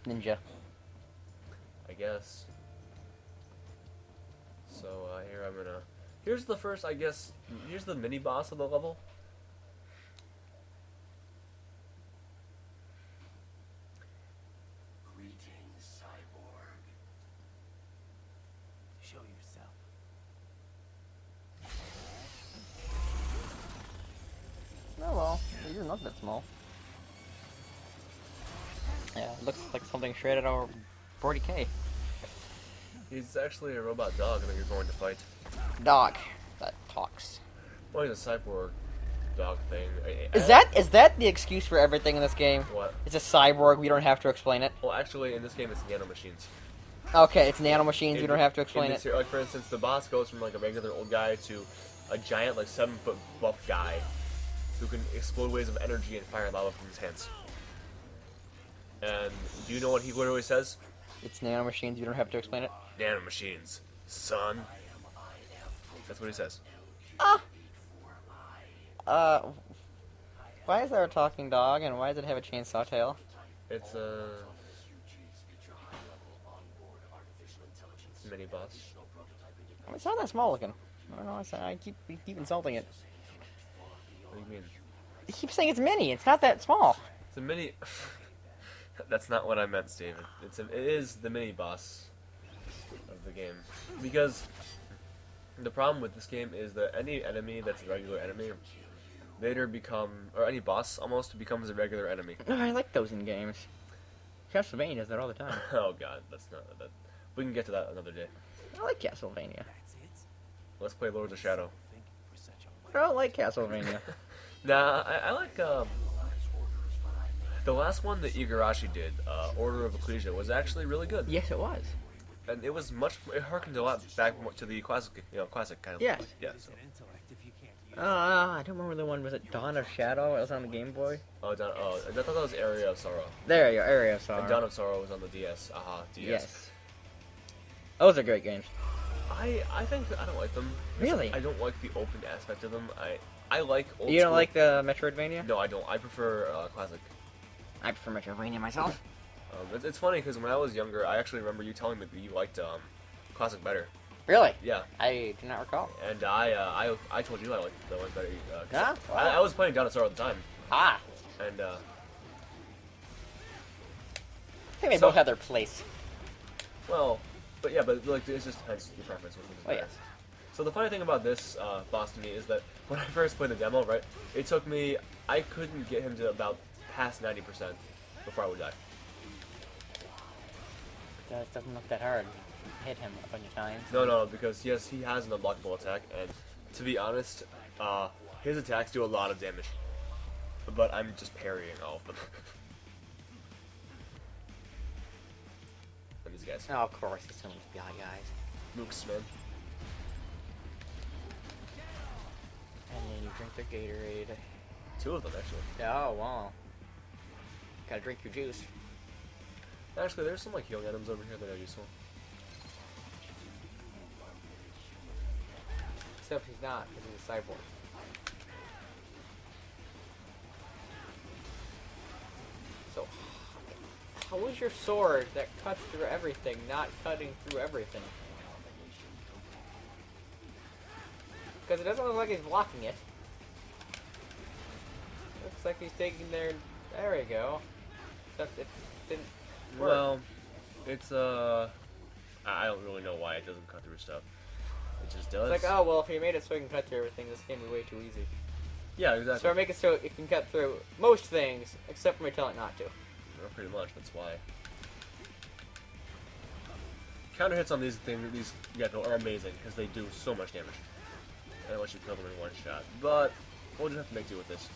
Ninja. I guess. So here I'm gonna. Here's the first, I guess. Here's the mini boss of the level. Greetings, cyborg. Show yourself. Oh well, you're not that small. Yeah, it looks like something straight out of 40K. He's actually a robot dog that you're going to fight. Dog that talks. Well, he's a cyborg dog thing. Is that the excuse for everything in this game? What? It's a cyborg. We don't have to explain it. Well, actually, in this game, it's nanomachines. Okay, it's nanomachines. We don't have to explain it. Like, for instance, the boss goes from like a regular old guy to a giant, like 7-foot buff guy who can explode waves of energy and fire lava from his hands. And do you know what he literally says? It's nanomachines. You don't have to explain it. Nanomachines, son. That's what he says. Why is there a talking dog and why does it have a chainsaw tail? It's a mini boss. I mean, it's not that small looking. I don't know. We keep insulting it. What do you mean? You keep saying it's mini. It's not that small. It's a mini. That's not what I meant, Steve. It is the mini boss of the game. Because the problem with this game is that any enemy that's a regular enemy later or any boss almost becomes a regular enemy. Oh, I like those in games. Castlevania does that all the time. Oh god, that's not that. We can get to that another day. I like Castlevania. Let's play Lords of Shadow. I don't like Castlevania. Nah, I like the last one that Igarashi did, Order of Ecclesia, was actually really good. Yes, it was. And it was it harkened a lot back to the classic, classic kind of. Yes. Yeah. So. I don't remember the one. Was it Dawn of Shadow? It was on the Game Boy. Oh, I thought that was Area of Sorrow. There you go, Area of Sorrow. And Dawn of Sorrow was on the DS. Aha, DS. Yes. Those are great games. I think I don't like them. Really? I don't like the open aspect of them. I like old You don't school. like the Metroidvania? No, I don't. I prefer classic. I prefer Metroidvania myself. It's funny because when I was younger, I actually remember you telling me that you liked classic better. Really? Yeah. I do not recall. And I told you I liked the one better. Huh? I was playing Dawn of Sorrow at the time. Ah. And I think they So- both have their place. well, but like it just depends your preference. Which is Oh, better. yes. So the funny thing about this boss to me is that when I first played the demo, right, it took me, I couldn't get him to about past 90% before I would die. That doesn't look that hard. Hit him a bunch of times. No, because yes, he has an unblockable attack, and to be honest, his attacks do a lot of damage. But I'm just parrying all of them. And these guys. Oh, of course, it's some of the guys. Mooks, man. And then you drink their Gatorade. 2 of them, actually. Oh, wow. Gotta drink your juice. Actually, there's some like healing items over here that are useful. Except he's not, because he's a cyborg. So, how is your sword that cuts through everything not cutting through everything? Because it doesn't look like he's blocking it. Looks like he's taking their... There we go. Except it didn't work. Well, it's I don't really know why it doesn't cut through stuff. It just does. It's like, oh, well, if you made it so it can cut through everything, this game would be way too easy. Yeah, exactly. So I make it so it can cut through most things, except for me telling it not to. Well, pretty much, that's why. Counter hits on these guys are amazing because they do so much damage. And let you kill them in one shot. But we'll just have to make do with this.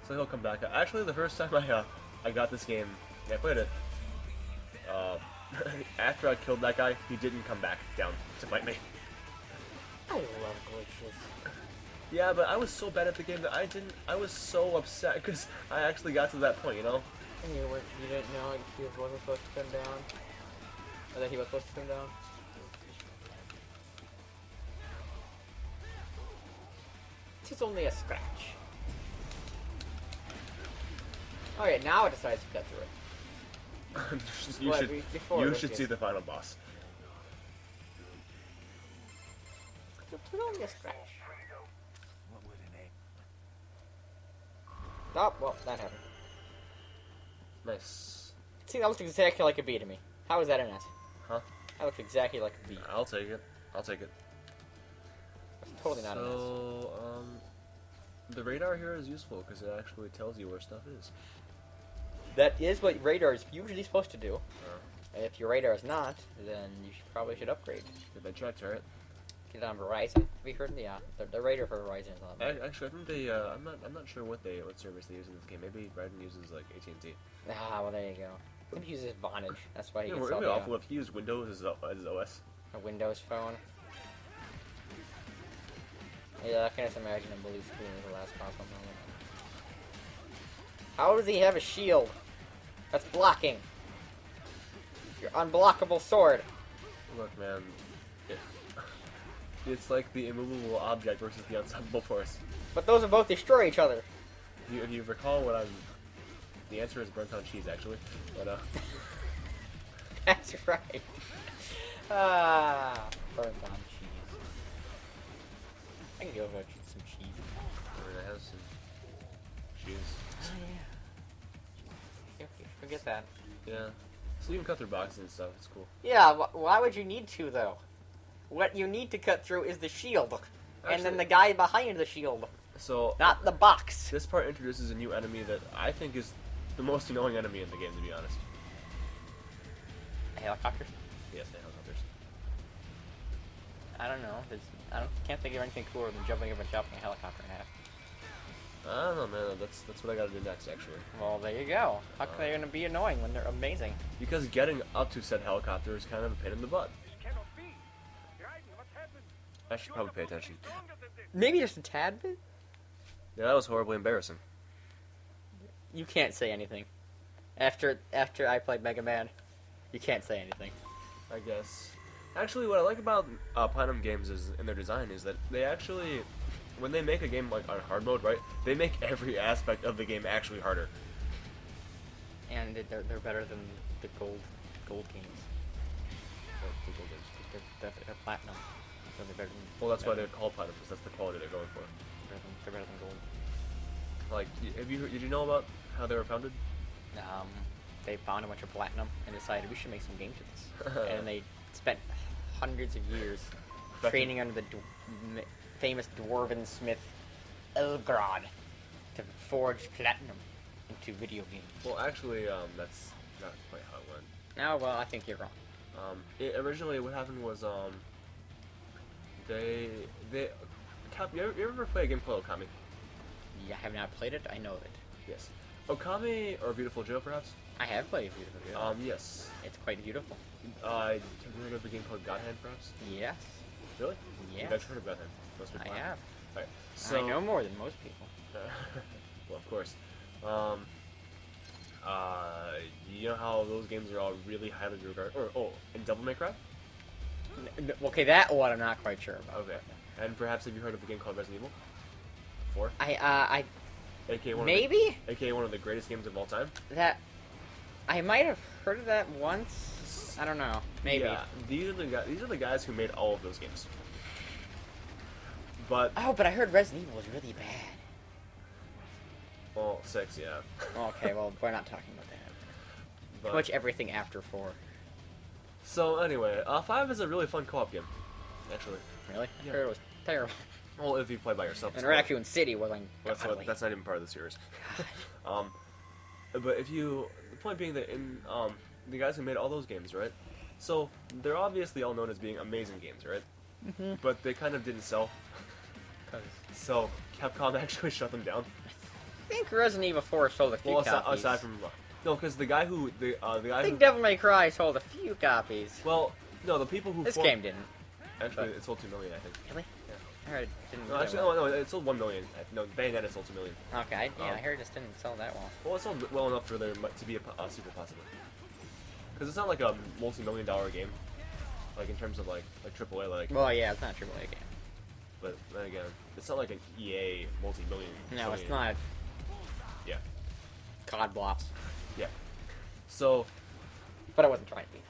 So he'll come back. Actually, the first time I got this game, I played it. After I killed that guy, he didn't come back down to fight me. I love glitches. Yeah, but I was so bad at the game that I was so upset because I actually got to that point, you know? And you didn't know he wasn't supposed to come down? Or that he was supposed to come down? 'Tis only a scratch. Oh yeah, now it decides to cut through it. you What, should, before you it was should see just- the final boss. It's only a scratch. What would an egg? Oh, well, that happened. Nice. See, that looks exactly like a bee to me. How is that an S? Huh? That looks exactly like a bee. I'll take it. I'll take it. It's totally not an S. So, the radar here is useful because it actually tells you where stuff is. That is what radar is usually supposed to do. If your radar is not, then you probably should upgrade. Did they checked, right? Get it on Verizon. Have you heard? Yeah, the radar for Verizon is on. Actually, I think they. I'm not sure what service they use in this game. Maybe Raiden uses like AT&T. Ah, well, there you go. He uses Vonage. That's why he Yeah, gets we're all really the, awful if he used Windows as OS. a Windows phone. Yeah, I can just imagine him blue screen as the last possible moment. How does he have a shield? That's blocking. Your unblockable sword. Look, man, it's like the immovable object versus the unstoppable force. But those will both destroy each other. If you recall what I'm, the answer is burnt on cheese, actually. But That's right. Ah, burnt on cheese. I can go about some cheese. we're gonna have some cheese. Oh, yeah. Forget that. Yeah. So you can cut through boxes and stuff. It's cool. Yeah, why would you need to, though? What you need to cut through is the shield. And then Actually- the guy behind the shield. So Not the box. this part introduces a new enemy that I think is the most annoying enemy in the game, to be honest. Helicopters? Yes, the helicopters. I don't know. Can't think of anything cooler than jumping up and chopping a helicopter in half. I don't know, man. That's what I gotta do next, actually. Well, there you go. How come they're gonna be annoying when they're amazing? Because getting up to said helicopter is kind of a pain in the butt. Cannot be. Raiden, what happened? I should probably pay attention. Stronger than this. Maybe just a tad bit? Yeah, that was horribly embarrassing. You can't say anything. After I played Megaman, you can't say anything. I guess. Actually, what I like about Platinum Games is in their design is that they actually, when they make a game like on hard mode, right, they make every aspect of the game actually harder. And they're better than the gold games. They're platinum. So they're better than, Well, that's why they're called Platinum, because that's the quality they're going for. they're better than gold. Like, did you know about how they were founded? They found a bunch of platinum and decided we should make some games with this. And they spent hundreds of years training under the famous dwarven smith Elgrod to forge platinum into video games. Well, actually, that's not quite how it went. Oh, well, I think you're wrong. Originally, what happened was, you ever play a game called Okami? Yeah, I have not played it. I know it. Yes. Okami, or Beautiful Joe, perhaps? I have played Beautiful Joe. Yes. It's quite beautiful. Have you heard of a game called God Hand, perhaps? Yes. Really? Yes. You've actually heard of God Hand. Most people I have. Alright, so... I know more than most people. well, of course. You know how those games are all really highly regarded? And Devil May Cry? Okay, that one I'm not quite sure about. Okay. And perhaps have you heard of a game called Resident Evil 4? I AKA maybe AKA one of the greatest games of all time? that I might have heard of that once. I don't know. Maybe. Yeah, these are the guys who made all of those games. But Oh, but I heard Resident Evil was really bad. well, 6, yeah. Okay, well, we're not talking about that. But, Pretty much everything after 4. so anyway, 5 is a really fun co-op game, actually. Really? Yeah. I heard it was terrible. Well, if you play by yourself. And it's cool. Raccoon City was like That's not even part of the series. But the point being that the guys who made all those games, right? So they're obviously all known as being amazing games, right? Mm-hmm. But they kind of didn't sell, so Capcom actually shut them down. I think Resident Evil 4 sold a few Well, copies. aside from no, because the guy I who think Devil May Cry sold a few copies. well, no, the people who This formed- game didn't. actually but- it sold 2 million, I think. Really? Yeah. I heard it didn't. No, do actually, that no, it sold 1 million. No, Bayonetta sold 2 million. well. Okay, I Oh. heard it just didn't sell that well. Well, it sold well enough for there to be a sequel possibly. Because it's not like a multi-million-dollar game, like in terms of like AAA, like Well, yeah, it's not a AAA game. But then again, it's not like an EA multi-million. No, it's billion- not Yeah. COD blocks. Yeah. So, But I wasn't trying to be.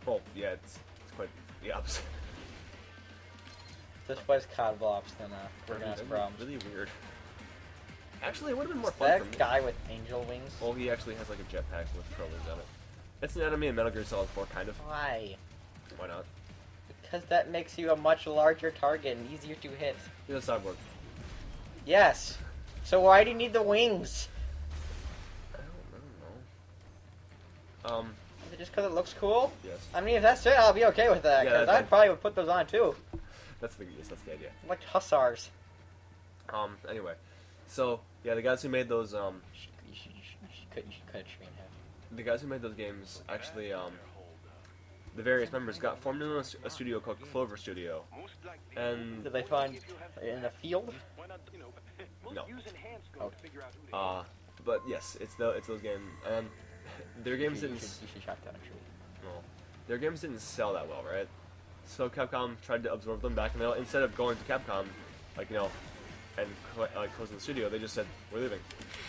well, yeah, it's quite the opposite. If this was COD blocks, then we're gonna have That'd be problems. really weird. Actually, it would have been more fun for me. That guy with angel wings? Well, he actually has like a jetpack with pro wings on it. It's an enemy in Metal Gear Solid 4, kind of. Why? Why not? Because that makes you a much larger target and easier to hit. He's a cyborg. Yes. So why do you need the wings? I don't know. Is it just because it looks cool? Yes. I mean, if that's it, I'll be okay with that. Yeah, Because that- I probably would put those on too. That's the idea. Like hussars. Anyway. So, yeah, the guys who made those, You should cut a tree in half. the guys who made those games actually, the various members got formed in a studio called Clover Studio. And, Did they find in a field? no. Oh. But yes, it's those games. And their games You didn't, should chop down a tree. well, their games didn't sell that well, right? So Capcom tried to absorb them back, and instead of going to Capcom, and closing the studio, they just said, we're leaving.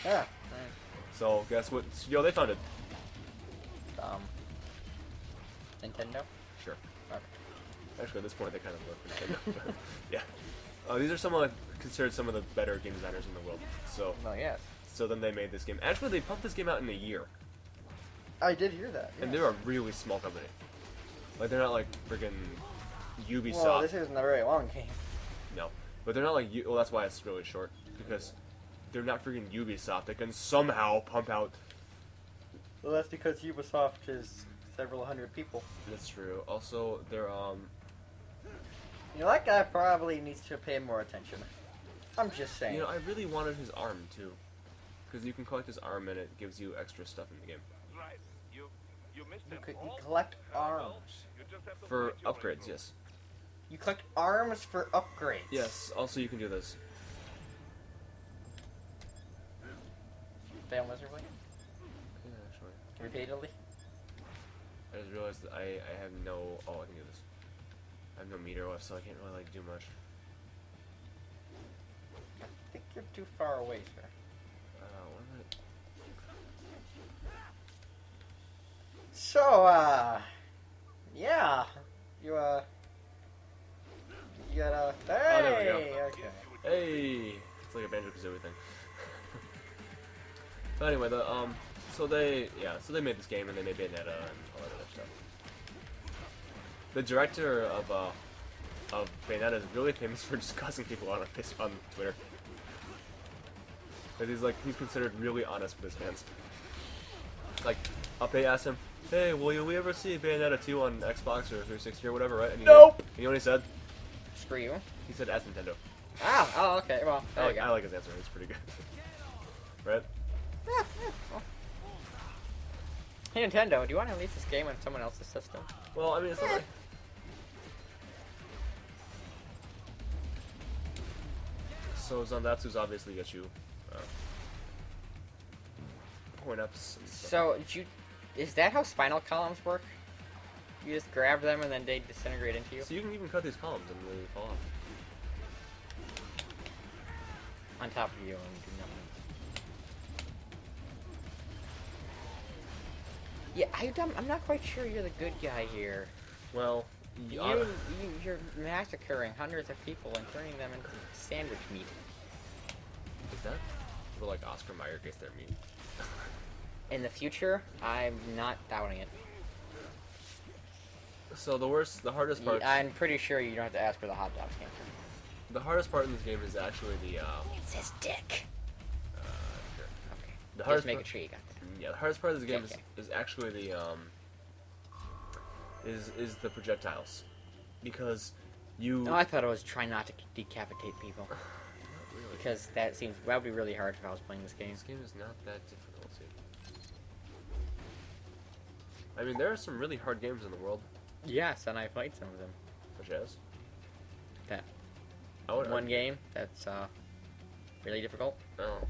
Yeah. So guess what studio they founded? Nintendo? Sure. Okay. Actually, at this point, they kind of work for Nintendo. Yeah. These are considered some of the better game designers in the world. So, Well, yes. so then they made this game. Actually, they pumped this game out in a year, I did hear that. and they're a really small company. Like they're not like freaking Ubisoft. Well, this isn't a very long game. No, but they're not like well. That's why it's really short, because they're not freaking Ubisoft. They can somehow pump out. Well, that's because Ubisoft is several hundred people. That's true. Also, they're You know, that guy probably needs to pay more attention. I'm just saying. You know, I really wanted his arm too, because you can collect his arm and it gives you extra stuff in the game Right. You missed You them all. collect arms. You just have to for find your way. upgrades. Yes. You collect arms for upgrades. Yes. Also, you can do this. Fail miserably? Yeah, actually. Repeatedly? I just realized that I have no. Oh, I can do this. I have no meter left, so I can't really do much. I think you're too far away, sir. What am I? So, yeah. You got hey! there we go. Okay. Hey, it's like a Banjo-Kazooie thing. But anyway, so they made this game and they made Bayonetta and all that other stuff. The director of Bayonetta is really famous for just cussing people out on Twitter. But he's considered really honest with his fans. Like, they asked him, "Hey, will we ever see Bayonetta 2 on Xbox or 360 or whatever?" Right? And Nope. You know what he said? Screw you. He said, "Ask Nintendo." Oh, okay. Well, there you go. I like his answer. It's pretty good. Right? Yeah, well. Hey, Nintendo, do you want to release this game on someone else's system? Well, I mean, it's not like... So Zandatsu's obviously got you point-ups and stuff. So, is that how spinal columns work? You just grab them and then they disintegrate into you? So you can even cut these columns and they fall off. On top of you and do nothing. Yeah, I'm not quite sure you're the good guy here. Well, You're massacring hundreds of people and turning them into sandwich meat. is that where like Oscar Mayer gets their meat? In the future, I'm not doubting it. So the hardest part. I'm pretty sure you don't have to ask where the hot dogs came from. The hardest part in this game is actually the. It's his dick. Sure. Okay. The Just hardest make part, it sure you got that. Yeah, the hardest part of this game Okay. is actually the is the projectiles, because you. No, I thought it was try not to decapitate people. Not really. Because that would be really hard if I was playing this game. This game is not that difficult. I mean, there are some really hard games in the world, Yes, and I played some of them. such as That I would one game that's really difficult. Oh,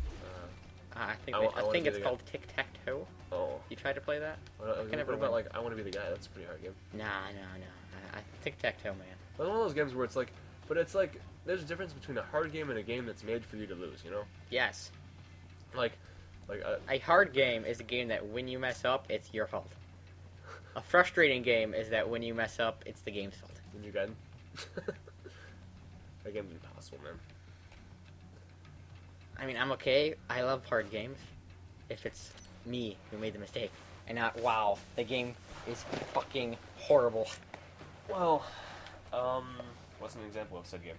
I think I wanna think be it's the guy. called Tic-Tac-Toe. Oh. You tried to play that? What never about win. like I Want to Be the Guy? That's a pretty hard game. Nah. Tic-Tac-Toe, man. But one of those games where it's like But it's like there's a difference between a hard game and a game that's made for you to lose. You know, Yes. like A hard game is a game that when you mess up, it's your fault. A frustrating game is that when you mess up, it's the game's fault. Ninja Gaiden. That game's impossible, man. I mean, I'm okay. I love hard games. If it's me who made the mistake. And not, wow, the game is fucking horrible. Well, what's an example of said game?